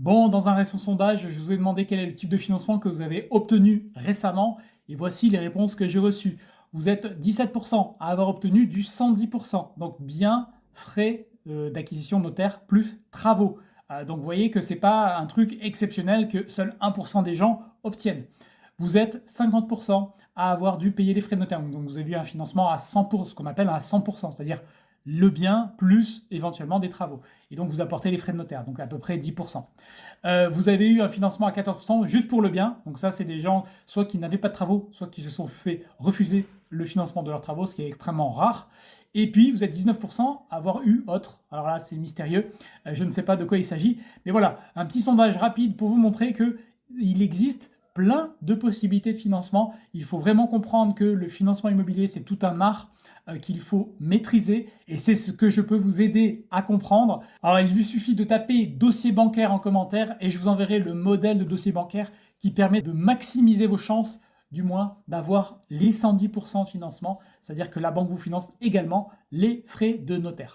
Bon, dans un récent sondage, je vous ai demandé quel est le type de financement que vous avez obtenu récemment et voici les réponses que j'ai reçues. Vous êtes 17% à avoir obtenu du 110%, donc bien frais d'acquisition notaire plus travaux. Donc vous voyez que ce n'est pas un truc exceptionnel que seul 1% des gens obtiennent. Vous êtes 50% à avoir dû payer les frais de notaire. Donc vous avez eu un financement à 100%, ce qu'on appelle à 100%, c'est-à-dire le bien plus éventuellement des travaux. Et donc vous apportez les frais de notaire, donc à peu près 10%. Vous avez eu un financement à 14% juste pour le bien. Donc ça, c'est des gens soit qui n'avaient pas de travaux, soit qui se sont fait refuser le financement de leurs travaux, ce qui est extrêmement rare. Et puis, vous êtes 19% à avoir eu autre. Alors là, c'est mystérieux. Je ne sais pas de quoi il s'agit. Mais voilà, un petit sondage rapide pour vous montrer qu'il existe plein de possibilités de financement. Il faut vraiment comprendre que le financement immobilier, c'est tout un art qu'il faut maîtriser et c'est ce que je peux vous aider à comprendre. Alors il vous suffit de taper dossier bancaire en commentaire et je vous enverrai le modèle de dossier bancaire qui permet de maximiser vos chances du moins d'avoir les 110% de financement, c'est-à-dire que la banque vous finance également les frais de notaire.